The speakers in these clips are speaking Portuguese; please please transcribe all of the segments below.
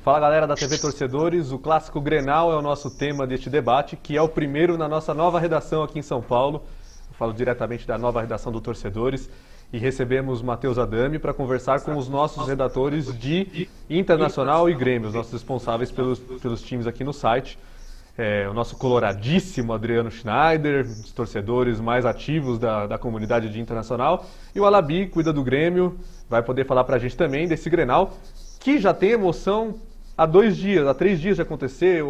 Fala galera da TV Torcedores, o clássico Grenal é o nosso tema deste debate, que é o primeiro na nossa nova redação aqui em São Paulo. Eu falo diretamente da nova redação do Torcedores e recebemos Matheus Adami para conversar com os nossos redatores de Internacional e Grêmio, os nossos responsáveis pelos times aqui no site. O nosso coloradíssimo Adriano Schneider, os torcedores mais ativos da comunidade de Internacional, e o Alabi, cuida do Grêmio, vai poder falar para a gente também desse Grenal, que já tem emoção há 3 dias de acontecer,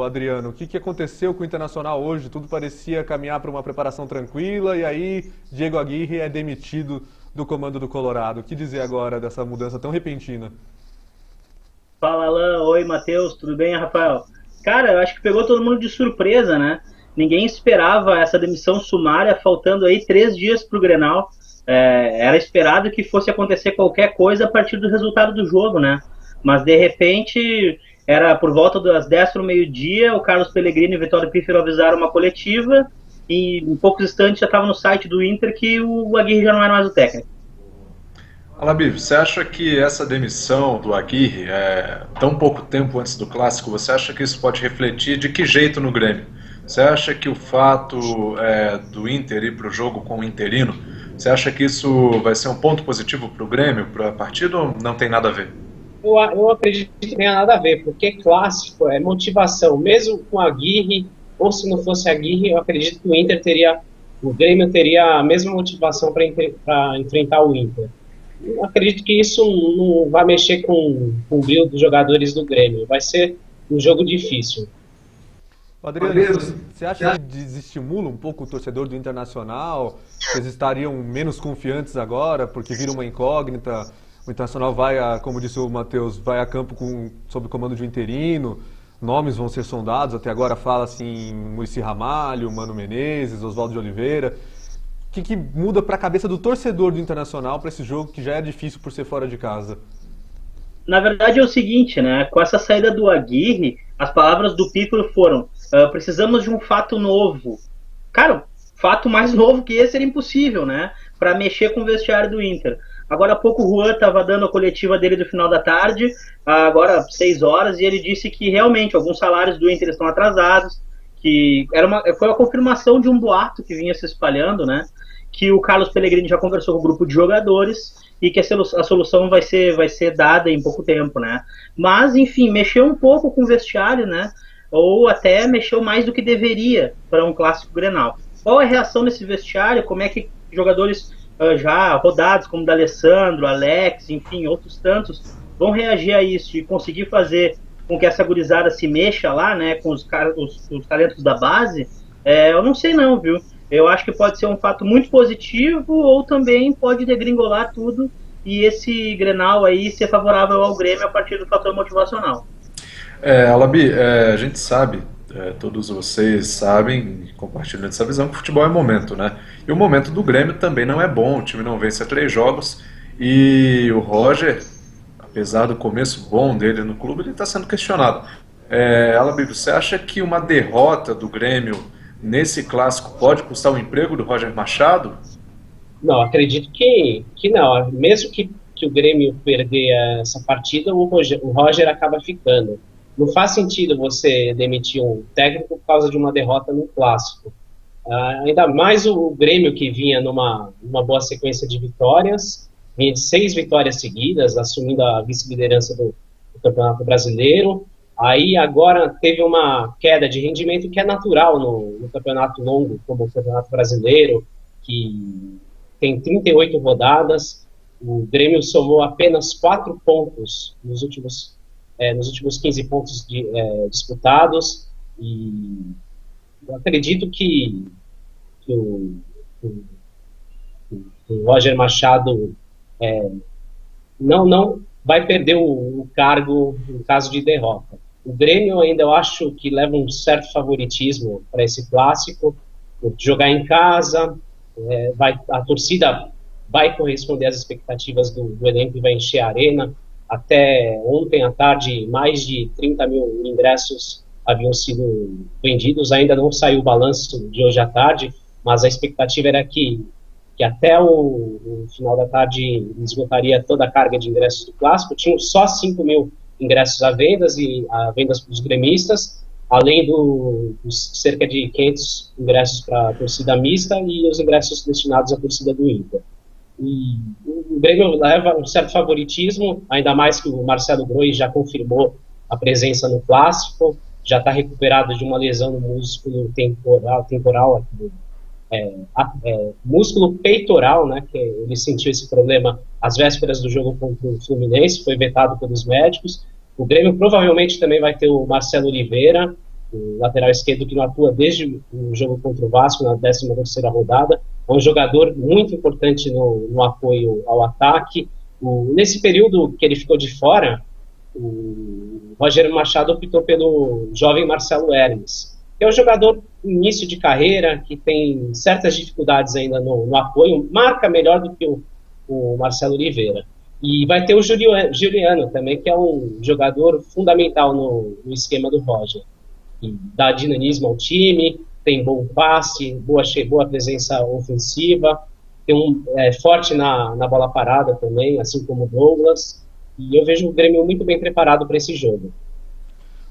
Adriano. O que aconteceu com o Internacional hoje? Tudo parecia caminhar para uma preparação tranquila e aí Diego Aguirre é demitido do comando do Colorado. O que dizer agora dessa mudança tão repentina? Fala, Alan. Oi, Matheus. Tudo bem, Rafael? Cara, eu acho que pegou todo mundo de surpresa, né? Ninguém esperava essa demissão sumária, faltando aí 3 dias para o Grenal. Era esperado que fosse acontecer qualquer coisa a partir do resultado do jogo, né? Mas, de repente, era por volta das 10 para o meio-dia, o Carlos Pellegrini e o Vitório Pífero avisaram uma coletiva e em poucos instantes já estava no site do Inter que o Aguirre já não era mais o técnico. Alabi, você acha que essa demissão do Aguirre, tão pouco tempo antes do Clássico, você acha que isso pode refletir de que jeito no Grêmio? Você acha que o fato do Inter ir para o jogo com o interino, você acha que isso vai ser um ponto positivo para o Grêmio, para a partida, ou não tem nada a ver? Eu acredito que não tem nada a ver, porque clássico é motivação, mesmo com a Aguirre, ou se não fosse a Aguirre, eu acredito que o Grêmio teria a mesma motivação para enfrentar o Inter. Eu acredito que isso não vai mexer com o brilho dos jogadores do Grêmio, vai ser um jogo difícil. Adriano, você acha que desestimula um pouco o torcedor do Internacional? Eles estariam menos confiantes agora, porque vira uma incógnita? O Internacional como disse o Matheus, vai a campo sob o comando de um interino, nomes vão ser sondados, até agora fala-se em Muricy Ramalho, Mano Menezes, Oswaldo de Oliveira. O que muda para a cabeça do torcedor do Internacional para esse jogo que já é difícil por ser fora de casa? Na verdade é o seguinte, né? Com essa saída do Aguirre, as palavras do Pífero foram: precisamos de um fato novo. Cara, fato mais novo que esse era impossível, né? Para mexer com o vestiário do Inter. Agora há pouco o Juan estava dando a coletiva dele do final da tarde, agora 6 horas, e ele disse que realmente alguns salários do Inter estão atrasados, que foi a confirmação de um boato que vinha se espalhando, né? Que o Carlos Pellegrini já conversou com o grupo de jogadores e que a solução vai ser dada em pouco tempo, né? Mas, enfim, mexeu um pouco com o vestiário, né? Ou até mexeu mais do que deveria para um clássico Grenal. Qual é a reação desse vestiário? Como é que jogadores já rodados, como o D'Alessandro, Alex, enfim, outros tantos, vão reagir a isso e conseguir fazer com que essa gurizada se mexa lá, né, com os talentos da base? Eu não sei não, viu? Eu acho que pode ser um fato muito positivo ou também pode degringolar tudo e esse Grenal aí ser favorável ao Grêmio a partir do fator motivacional. Alabi, a gente sabe, todos vocês sabem e compartilham essa visão que o futebol é momento, né? E o momento do Grêmio também não é bom, o time não vence há 3 jogos e o Roger, apesar do começo bom dele no clube, ele está sendo questionado. Alabi, você acha que uma derrota do Grêmio nesse clássico pode custar o emprego do Roger Machado? Não, acredito que não. Mesmo que o Grêmio perder essa partida, o Roger acaba ficando. Não faz sentido você demitir um técnico por causa de uma derrota no clássico. Ainda mais o Grêmio, que vinha numa boa sequência de vitórias, vinha de 6 vitórias seguidas, assumindo a vice-liderança do Campeonato Brasileiro. Aí agora teve uma queda de rendimento que é natural no campeonato longo, como o Campeonato Brasileiro, que tem 38 rodadas. O Grêmio somou apenas 4 pontos nos últimos 15 pontos disputados, e eu acredito que o Roger Machado não vai perder o cargo em caso de derrota. O Grêmio ainda eu acho que leva um certo favoritismo para esse clássico, por jogar em casa, a torcida vai corresponder às expectativas do elenco e vai encher a arena. Até ontem à tarde, mais de 30 mil ingressos haviam sido vendidos, ainda não saiu o balanço de hoje à tarde, mas a expectativa era que até o final da tarde esgotaria toda a carga de ingressos do Clássico. Tinham só 5 mil ingressos à vendas e a vendas para os gremistas, além dos cerca de 500 ingressos para a torcida mista e os ingressos destinados à torcida do Inter. E o Grêmio leva um certo favoritismo, ainda mais que o Marcelo Groi já confirmou a presença no Clássico, já está recuperado de uma lesão no músculo temporal músculo peitoral, né, que ele sentiu esse problema às vésperas do jogo contra o Fluminense, foi vetado pelos médicos. O Grêmio provavelmente também vai ter o Marcelo Oliveira, o lateral esquerdo que não atua desde o jogo contra o Vasco, na 13ª rodada. É um jogador muito importante no apoio ao ataque. Nesse período que ele ficou de fora, o Rogério Machado optou pelo jovem Marcelo Hermes, que é um jogador início de carreira, que tem certas dificuldades ainda no apoio, marca melhor do que o Marcelo Oliveira. E vai ter o Juliano também, que é um jogador fundamental no esquema do Roger. E dá dinamismo ao time, tem bom passe, boa presença ofensiva, forte na bola parada também, assim como o Douglas. E eu vejo o Grêmio muito bem preparado para esse jogo.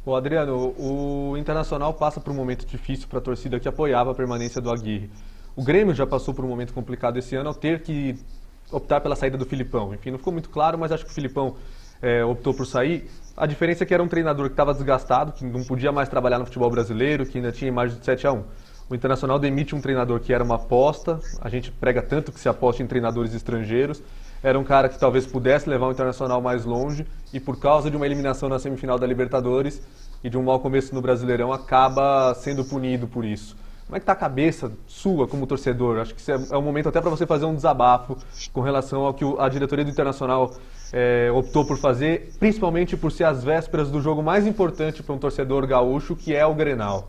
Ô Adriano, o Internacional passa por um momento difícil para a torcida que apoiava a permanência do Aguirre. O Grêmio já passou por um momento complicado esse ano ao ter que optar pela saída do Filipão. Enfim, não ficou muito claro, mas acho que o Filipão optou por sair. A diferença é que era um treinador que estava desgastado, que não podia mais trabalhar no futebol brasileiro, que ainda tinha imagem de 7-1. O Internacional demite um treinador que era uma aposta, a gente prega tanto que se aposta em treinadores estrangeiros. Era um cara que talvez pudesse levar o Internacional mais longe e por causa de uma eliminação na semifinal da Libertadores e de um mau começo no Brasileirão acaba sendo punido por isso. Como é que está a cabeça sua como torcedor? Acho que isso é um momento até para você fazer um desabafo com relação ao que a diretoria do Internacional optou por fazer, principalmente por ser as vésperas do jogo mais importante para um torcedor gaúcho, que é o Grenal.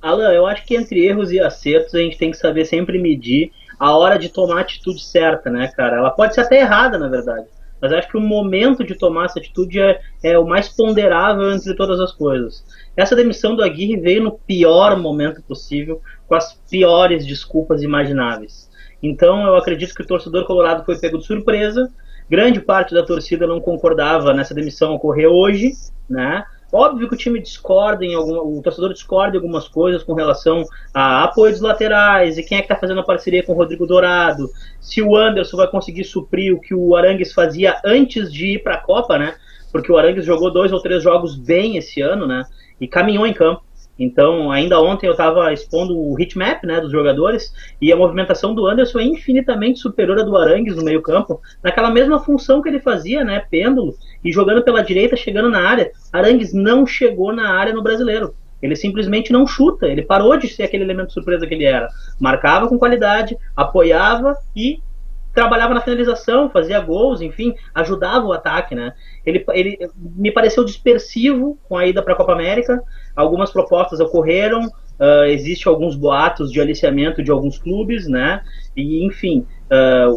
Alan, eu acho que entre erros e acertos a gente tem que saber sempre medir a hora de tomar a atitude certa, né, cara? Ela pode ser até errada, na verdade, mas acho que o momento de tomar essa atitude é o mais ponderável entre todas as coisas. Essa demissão do Aguirre veio no pior momento possível, com as piores desculpas imagináveis. Então eu acredito que o torcedor colorado foi pego de surpresa, grande parte da torcida não concordava nessa demissão ocorrer hoje, né? Óbvio que o time discorda, o torcedor discorda em algumas coisas com relação a apoio dos laterais, e quem é que está fazendo a parceria com o Rodrigo Dourado, se o Anderson vai conseguir suprir o que o Arangues fazia antes de ir para a Copa, né? Porque o Arangues jogou 2 ou 3 jogos bem esse ano, né? E caminhou em campo. Então, ainda ontem eu estava expondo o heatmap, né, dos jogadores, e a movimentação do Anderson é infinitamente superior à do Arangues no meio campo, naquela mesma função que ele fazia, né, pêndulo, e jogando pela direita, chegando na área. Arangues não chegou na área no Brasileiro. Ele simplesmente não chuta, ele parou de ser aquele elemento surpresa que ele era. Marcava com qualidade, apoiava e trabalhava na finalização, fazia gols, enfim, ajudava o ataque, né? Ele me pareceu dispersivo com a ida para a Copa América. Algumas propostas ocorreram, existe alguns boatos de aliciamento de alguns clubes, né? E enfim,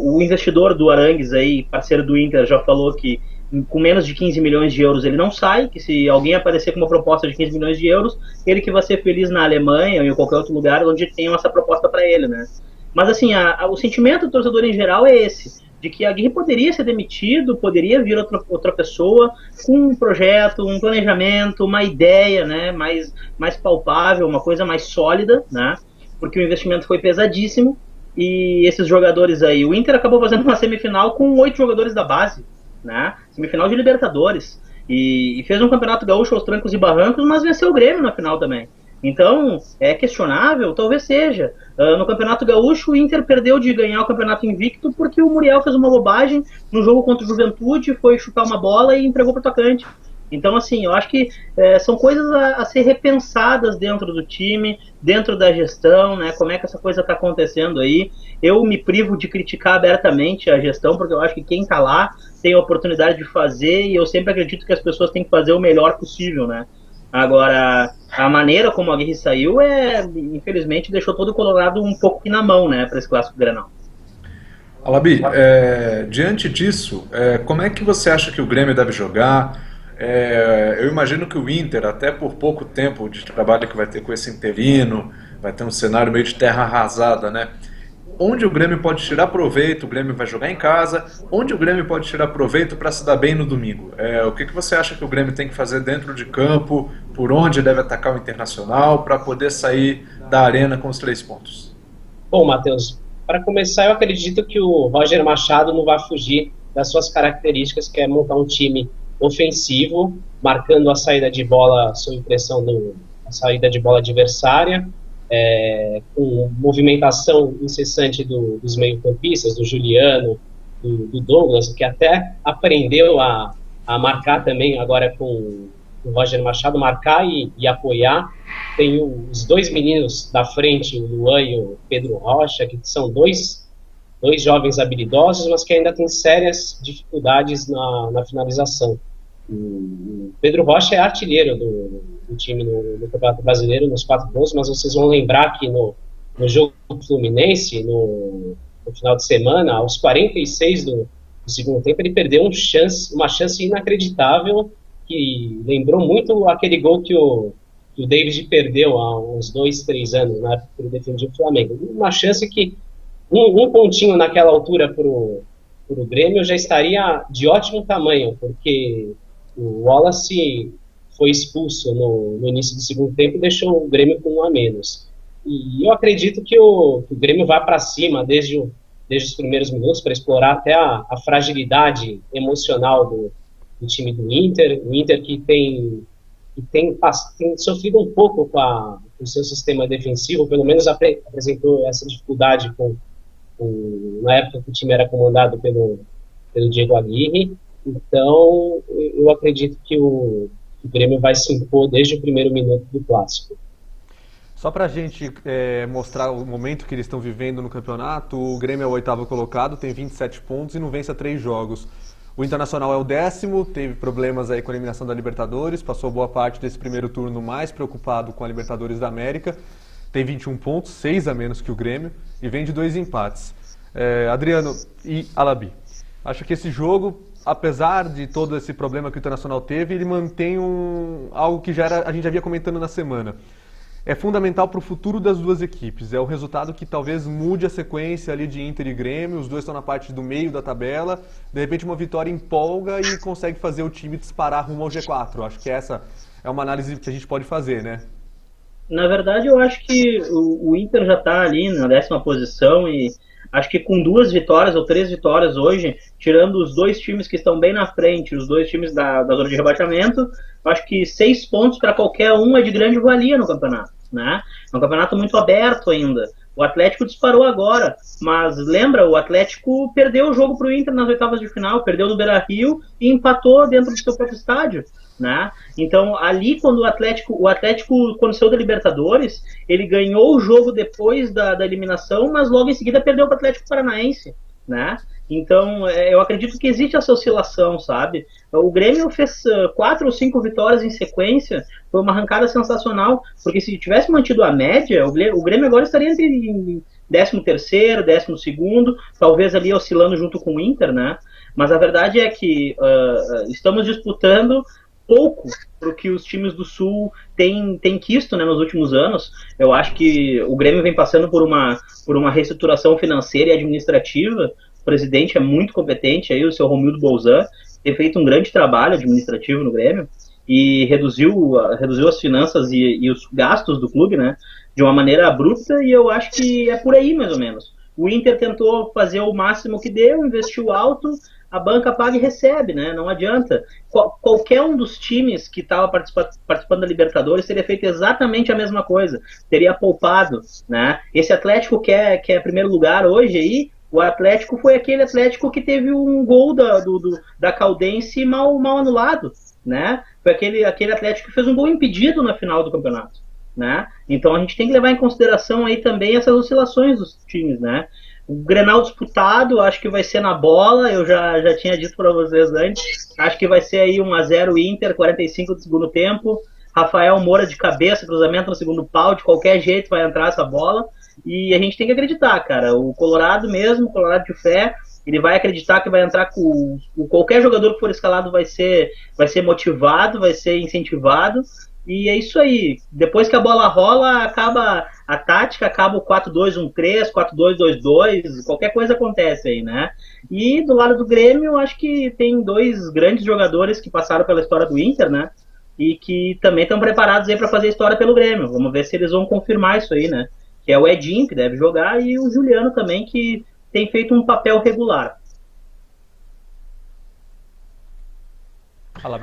o investidor do Arangues aí, parceiro do Inter, já falou que com menos de 15 milhões de euros ele não sai, que se alguém aparecer com uma proposta de 15 milhões de euros, ele que vai ser feliz na Alemanha ou em qualquer outro lugar onde tenham essa proposta para ele, né? Mas assim, o sentimento do torcedor em geral é esse, de que a Aguirre poderia ser demitido, poderia vir outra pessoa com um projeto, um planejamento, uma ideia, né, mais palpável, uma coisa mais sólida, né, porque o investimento foi pesadíssimo e esses jogadores aí, o Inter acabou fazendo uma semifinal com 8 jogadores da base, né, semifinal de Libertadores, e fez um campeonato gaúcho aos trancos e barrancos, mas venceu o Grêmio na final também. Então, é questionável? Talvez seja. No Campeonato Gaúcho, o Inter perdeu de ganhar o campeonato invicto porque o Muriel fez uma bobagem no jogo contra o Juventude, foi chutar uma bola e entregou para o atacante. Então, assim, eu acho que são coisas a ser repensadas dentro do time, dentro da gestão, né? Como é que essa coisa está acontecendo aí. Eu me privo de criticar abertamente a gestão, porque eu acho que quem está lá tem a oportunidade de fazer, e eu sempre acredito que as pessoas têm que fazer o melhor possível, né? Agora, a maneira como a Aguirre saiu infelizmente, deixou todo o Colorado um pouco na mão, né, para esse clássico Grenal. Alabi, diante disso, como é que você acha que o Grêmio deve jogar? Eu imagino que o Inter, até por pouco tempo de trabalho que vai ter com esse interino, vai ter um cenário meio de terra arrasada, né? onde o Grêmio pode tirar proveito, o Grêmio vai jogar em casa, onde o Grêmio pode tirar proveito para se dar bem no domingo? O que você acha que o Grêmio tem que fazer dentro de campo, por onde deve atacar o Internacional para poder sair da arena com os 3 pontos? Bom, Matheus, para começar, eu acredito que o Roger Machado não vai fugir das suas características, que é montar um time ofensivo, marcando a saída de bola sob pressão a saída de bola adversária, com movimentação incessante dos meio-campistas, do Juliano, do Douglas, que até aprendeu a marcar também agora com o Roger Machado, marcar e apoiar. Tem os 2 meninos da frente, o Luan e o Pedro Rocha, que são dois jovens habilidosos, mas que ainda têm sérias dificuldades na finalização. O Pedro Rocha é artilheiro do time no Campeonato Brasileiro, nos 4 gols, mas vocês vão lembrar que no jogo do Fluminense, no final de semana, aos 46 do segundo tempo, ele perdeu uma chance inacreditável, que lembrou muito aquele gol que o David perdeu há uns 2, 3 anos, na época que ele defendia o Flamengo. Uma chance que um pontinho naquela altura para o Grêmio já estaria de ótimo tamanho, porque o Wallace foi expulso no início do segundo tempo e deixou o Grêmio com 1 a menos. E eu acredito que o Grêmio vai para cima desde os primeiros minutos, para explorar até a fragilidade emocional do time do Inter. O Inter que tem sofrido um pouco com o seu sistema defensivo, pelo menos apresentou essa dificuldade na época que o time era comandado pelo Diego Aguirre. Então, eu acredito que o Grêmio vai se impor desde o primeiro minuto do clássico. Só para a gente mostrar o momento que eles estão vivendo no campeonato, o Grêmio é o 8º colocado, tem 27 pontos e não vence há 3 jogos. O Internacional é o 10º, teve problemas aí com a eliminação da Libertadores, passou boa parte desse primeiro turno mais preocupado com a Libertadores da América, tem 21 pontos, 6 a menos que o Grêmio, e vem de 2 empates. Adriano e Alabi, acho que esse jogo, apesar de todo esse problema que o Internacional teve, ele mantém algo que a gente já havia comentando na semana. É fundamental para o futuro das duas equipes. É o resultado que talvez mude a sequência ali de Inter e Grêmio. Os dois estão na parte do meio da tabela. De repente uma vitória empolga e consegue fazer o time disparar rumo ao G4. Acho que essa é uma análise que a gente pode fazer, né? Na verdade, eu acho que o Inter já está ali na 10ª posição e acho que com 2 vitórias ou 3 vitórias hoje, tirando os 2 times que estão bem na frente, os 2 times da zona de rebaixamento, acho que 6 pontos para qualquer um é de grande valia no campeonato, né? É um campeonato muito aberto ainda. O Atlético disparou agora, mas lembra, o Atlético perdeu o jogo para o Inter nas 8ª de final, perdeu no Beira-Rio e empatou dentro do seu próprio estádio, né? Então ali quando o Atlético quando saiu da Libertadores, ele ganhou o jogo depois da eliminação, mas logo em seguida perdeu para o Atlético Paranaense, né? Então eu acredito que existe essa oscilação, sabe? O Grêmio fez 4 ou 5 vitórias em sequência, foi uma arrancada sensacional, porque se tivesse mantido a média, o Grêmio agora estaria entre 13º, 12º, talvez ali oscilando junto com o Inter, né? Mas a verdade é que estamos disputando pouco para o que os times do Sul têm quisto, né, nos últimos anos. Eu acho que o Grêmio vem passando por uma reestruturação financeira e administrativa. O presidente é muito competente, aí, o seu Romildo Bolzan, tem feito um grande trabalho administrativo no Grêmio e reduziu as finanças e os gastos do clube, né, de uma maneira abrupta, e eu acho que é por aí mais ou menos. O Inter tentou fazer o máximo que deu, investiu alto, a banca paga e recebe, né? Não adianta. Qualquer um dos times que estava participando da Libertadores teria feito exatamente a mesma coisa, teria poupado, né? Esse Atlético que é primeiro lugar hoje aí, o Atlético foi aquele Atlético que teve um gol da Caldense mal anulado, né? Foi aquele Atlético que fez um gol impedido na final do campeonato, né? Então a gente tem que levar em consideração aí também essas oscilações dos times, né? O Grenal disputado, acho que vai ser na bola, eu já tinha dito para vocês antes, acho que vai ser aí 1-0 Inter, 45 do segundo tempo, Rafael Moura de cabeça, cruzamento no segundo pau, de qualquer jeito vai entrar essa bola, e a gente tem que acreditar, cara, o Colorado mesmo, o Colorado de fé, ele vai acreditar que vai entrar com qualquer jogador que for escalado vai ser motivado, vai ser incentivado, e é isso aí. Depois que a bola rola, acaba a tática acaba o 4-2-1-3, 4-2-2-2, qualquer coisa acontece aí, né? E do lado do Grêmio, eu acho que tem dois grandes jogadores que passaram pela história do Inter, né? E que também estão preparados aí para fazer história pelo Grêmio. Vamos ver se eles vão confirmar isso aí, né? Que é o Edinho, que deve jogar, e o Juliano também, que tem feito um papel regular. Fala,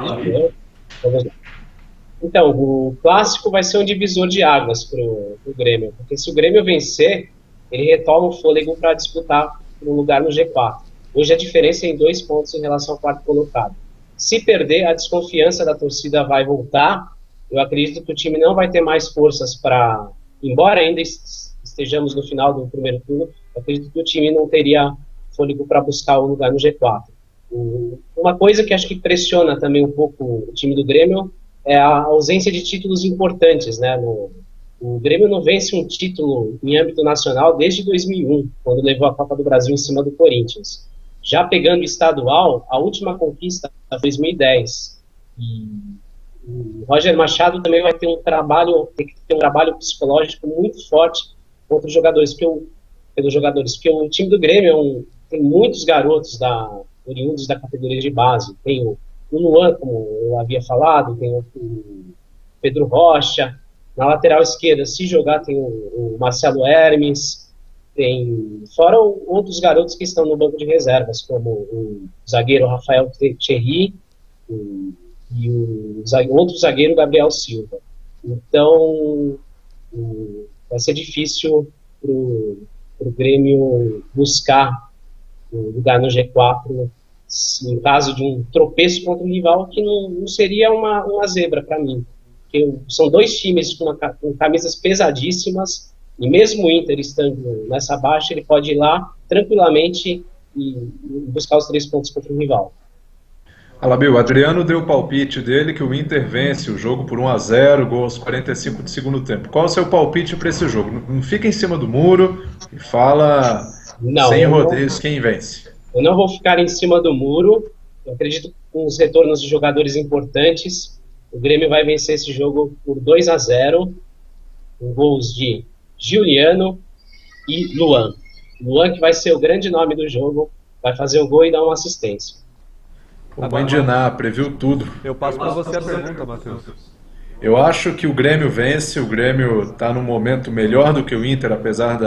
então, o clássico vai ser um divisor de águas pro Grêmio, porque se o Grêmio vencer, ele retoma o fôlego para disputar um lugar no G4. Hoje a diferença é em 2 pontos em relação ao quarto colocado. Se perder, a desconfiança da torcida vai voltar. Eu acredito que o time não vai ter mais forças para, embora ainda estejamos no final do primeiro turno, eu acredito que o time não teria fôlego para buscar o lugar no G4. Uma coisa que acho que pressiona também um pouco o time do Grêmio é a ausência de títulos importantes, né? O Grêmio não vence um título em âmbito nacional desde 2001, quando levou a Copa do Brasil em cima do Corinthians. Já pegando o estadual, a última conquista foi 2010. E o Roger Machado também vai ter tem que ter um trabalho psicológico muito forte contra os jogadores, pelos jogadores, porque o time do Grêmio tem muitos garotos oriundos da categoria de base. Tem o Luan, como eu havia falado, tem o Pedro Rocha. Na lateral esquerda, se jogar, tem o Marcelo Hermes, tem fora outros garotos que estão no banco de reservas, como o zagueiro Rafael Thierry e o outro zagueiro Gabriel Silva. Então, vai ser difícil para o Grêmio buscar o lugar no G4 em caso de um tropeço contra um rival, que não seria uma zebra para mim. Porque são 2 times com camisas pesadíssimas, e mesmo o Inter estando nessa baixa, ele pode ir lá tranquilamente e buscar os 3 pontos contra o rival. Alabil, o Adriano deu o palpite dele que o Inter vence o jogo por 1-0, gol aos 45 do segundo tempo. Qual é o seu palpite para esse jogo? Não fica em cima do muro e fala sem rodeios quem vence. Eu não vou ficar em cima do muro. Eu acredito que com os retornos de jogadores importantes, o Grêmio vai vencer esse jogo por 2-0, com gols de Juliano e Luan. Luan, que vai ser o grande nome do jogo, vai fazer o gol e dar uma assistência. O Mãe de Ná previu tudo. Eu passo para você a pergunta, Matheus. Eu acho que o Grêmio vence. O Grêmio está num momento melhor do que o Inter, apesar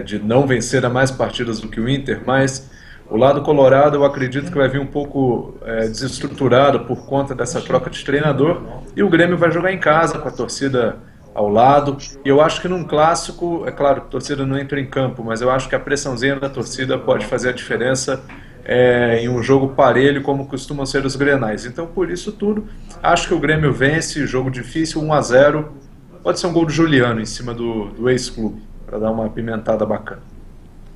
de não vencer a mais partidas do que o Inter, mas o lado colorado eu acredito que vai vir um pouco desestruturado por conta dessa troca de treinador, e o Grêmio vai jogar em casa com a torcida ao lado, e eu acho que num clássico, é claro, a torcida não entra em campo, mas eu acho que a pressãozinha da torcida pode fazer a diferença em um jogo parelho como costumam ser os Grenais. Então, por isso tudo, acho que o Grêmio vence, jogo difícil, 1-0, pode ser um gol do Juliano em cima do ex-clube, para dar uma apimentada bacana.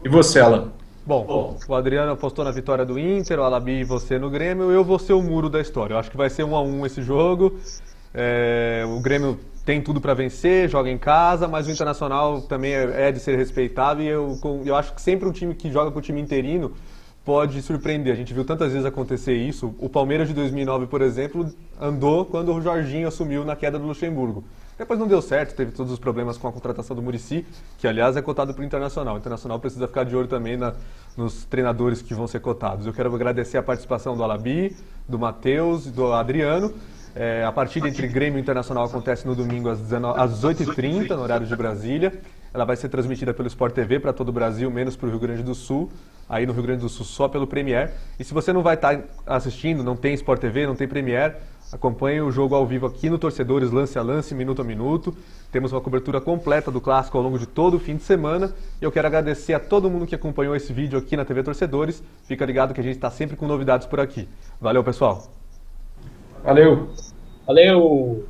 E você, Alan? Bom, o Adriano apostou na vitória do Inter, o Alabi e você no Grêmio, eu vou ser o muro da história. Eu acho que vai ser 1-1 esse jogo. O Grêmio tem tudo para vencer, joga em casa, mas o Internacional também é de ser respeitado, e eu acho que sempre um time que joga com o time interino pode surpreender. A gente viu tantas vezes acontecer isso. O Palmeiras de 2009, por exemplo, andou quando o Jorginho assumiu na queda do Luxemburgo. Depois não deu certo, teve todos os problemas com a contratação do Muricy, que aliás é cotado para o Internacional. O Internacional precisa ficar de olho também nos treinadores que vão ser cotados. Eu quero agradecer a participação do Alabi, do Matheus e do Adriano. A partida entre Grêmio e Internacional acontece no domingo às 18h30, no horário de Brasília. Ela vai ser transmitida pelo Sport TV para todo o Brasil, menos para o Rio Grande do Sul. Aí no Rio Grande do Sul só pelo Premier. E se você não vai estar assistindo, não tem Sport TV, não tem Premier, acompanhe o jogo ao vivo aqui no Torcedores, lance a lance, minuto a minuto. Temos uma cobertura completa do Clássico ao longo de todo o fim de semana. E eu quero agradecer a todo mundo que acompanhou esse vídeo aqui na TV Torcedores. Fica ligado que a gente está sempre com novidades por aqui. Valeu, pessoal! Valeu! Valeu!